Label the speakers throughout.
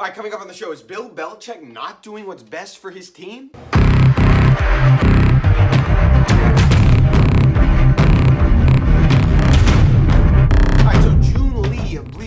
Speaker 1: All right, coming up on the show, is Bill Belichick not doing what's best for his team?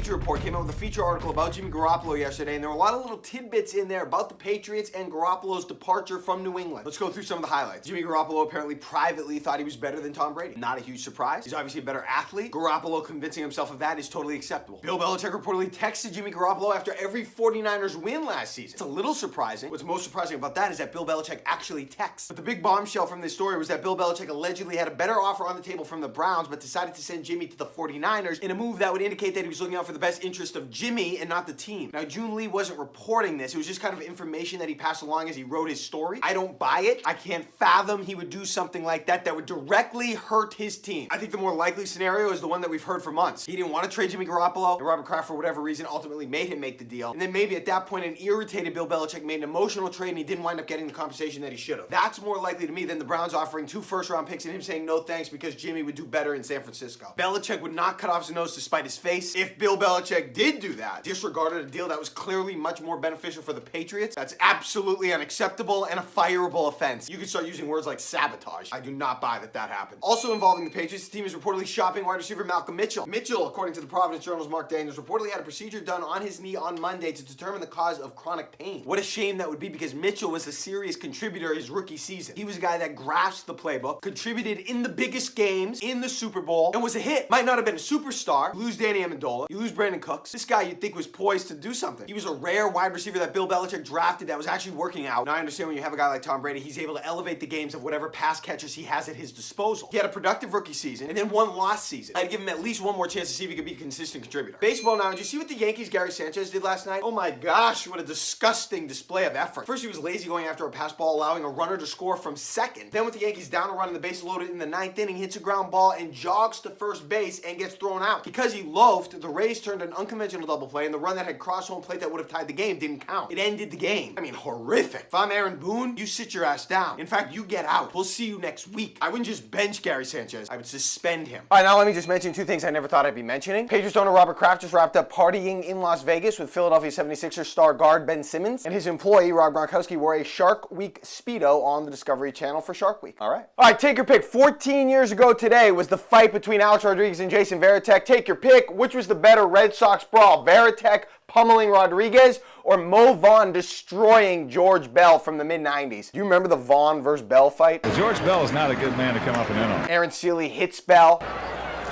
Speaker 1: Report came out with a feature article about Jimmy Garoppolo yesterday, and there were a lot of little tidbits in there about the Patriots and Garoppolo's departure from New England. Let's go through some of the highlights. Jimmy Garoppolo apparently privately thought he was better than Tom Brady. Not a huge surprise. He's obviously a better athlete. Garoppolo convincing himself of that is totally acceptable. Bill Belichick reportedly texted Jimmy Garoppolo after every 49ers win last season. It's a little surprising. What's most surprising about that is that Bill Belichick actually texts. But the big bombshell from this story was that Bill Belichick allegedly had a better offer on the table from the Browns, but decided to send Jimmy to the 49ers in a move that would indicate that he was looking out for the best interest of Jimmy and not the team. Now, June Lee wasn't reporting this. It was just kind of information that he passed along as he wrote his story. I don't buy it. I can't fathom he would do something like that that would directly hurt his team. I think the more likely scenario is the one that we've heard for months. He didn't want to trade Jimmy Garoppolo, and Robert Kraft, for whatever reason, ultimately made him make the deal. And then maybe at that point, an irritated Bill Belichick made an emotional trade and he didn't wind up getting the compensation that he should have. That's more likely to me than the Browns offering 2 first-round picks and him saying no thanks because Jimmy would do better in San Francisco. Belichick would not cut off his nose to spite his face. If Bill Belichick did do that, disregarded a deal that was clearly much more beneficial for the Patriots, that's absolutely unacceptable and a fireable offense. You could start using words like sabotage. I do not buy that that happened. Also involving the Patriots, the team is reportedly shopping wide receiver Malcolm Mitchell. Mitchell, according to the Providence Journal's Mark Daniels, reportedly had a procedure done on his knee on Monday to determine the cause of chronic pain. What a shame that would be, because Mitchell was a serious contributor his rookie season. He was a guy that grasped the playbook, contributed in the biggest games, in the Super Bowl, and was a hit. Might not have been a superstar. You lose Danny Amendola, you lose Brandon Cooks. This guy you'd think was poised to do something. He was a rare wide receiver that Bill Belichick drafted that was actually working out. Now I understand when you have a guy like Tom Brady, he's able to elevate the games of whatever pass catchers he has at his disposal. He had a productive rookie season and then one lost season. I'd give him at least one more chance to see if he could be a consistent contributor. Baseball now, did you see what the Yankees' Gary Sanchez did last night? Oh my gosh, what a disgusting display of effort. First he was lazy going after a pass ball, allowing a runner to score from second. Then with the Yankees down a run and the base loaded in the 9th inning, hits a ground ball and jogs to first base and gets thrown out. Because he loafed, the Rays turned an unconventional double play, and the run that had crossed home plate that would have tied the game didn't count. It ended the game. I mean, horrific. If I'm Aaron Boone, you sit your ass down. In fact, you get out. We'll see you next week. I wouldn't just bench Gary Sanchez. I would suspend him. All right, now let me just mention 2 things I never thought I'd be mentioning. Patriots owner Robert Kraft just wrapped up partying in Las Vegas with Philadelphia 76ers star guard Ben Simmons, and his employee, Rob Gronkowski, wore a Shark Week Speedo on the Discovery Channel for Shark Week. All right, take your pick. 14 years ago today was the fight between Alex Rodriguez and Jason Varitek. Take your pick. Which was the better Red Sox brawl? Varitek pummeling Rodriguez, or Mo Vaughn destroying George Bell from the mid-90s? Do you remember the Vaughn versus Bell fight?
Speaker 2: George Bell is not a good man to come up and in on.
Speaker 1: Aaron Seeley hits Bell.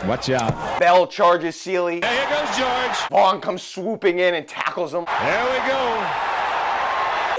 Speaker 2: Watch out.
Speaker 1: Bell charges Seeley.
Speaker 2: Here goes George.
Speaker 1: Vaughn comes swooping in and tackles him.
Speaker 2: There we go.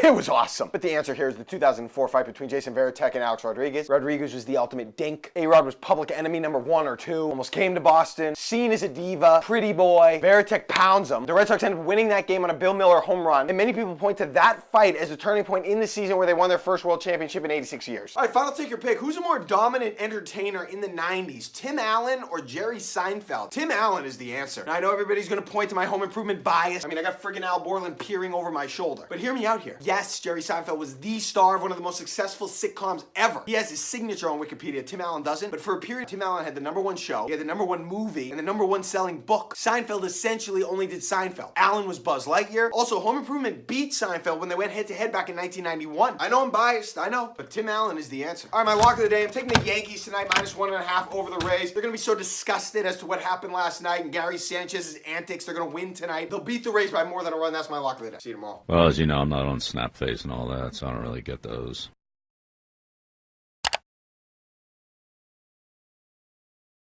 Speaker 1: It was awesome. But the answer here is the 2004 fight between Jason Varitek and Alex Rodriguez. Rodriguez was the ultimate dink. A-Rod was public enemy number 1 or 2. Almost came to Boston. Seen as a diva. Pretty boy. Varitek pounds him. The Red Sox ended up winning that game on a Bill Miller home run. And many people point to that fight as a turning point in the season where they won their first world championship in 86 years. All right, final take your pick. Who's a more dominant entertainer in the 90s? Tim Allen or Jerry Seinfeld? Tim Allen is the answer. Now, I know everybody's going to point to my home improvement bias. I mean, I got friggin' Al Borland peering over my shoulder. But hear me out here. Yes, Jerry Seinfeld was the star of one of the most successful sitcoms ever. He has his signature on Wikipedia. Tim Allen doesn't. But for a period, Tim Allen had the #1 show, he had the #1 movie, and the #1 selling book. Seinfeld essentially only did Seinfeld. Allen was Buzz Lightyear. Also, Home Improvement beat Seinfeld when they went head-to-head back in 1991. I know I'm biased, I know, but Tim Allen is the answer. All right, my lock of the day, I'm taking the Yankees tonight, -1.5 over the Rays. They're going to be so disgusted as to what happened last night and Gary Sanchez's antics. They're going to win tonight. They'll beat the Rays by more than a run. That's my lock of the day. See you tomorrow.
Speaker 3: Well, as you know, I'm not on Snapface and all that, so I don't really get those.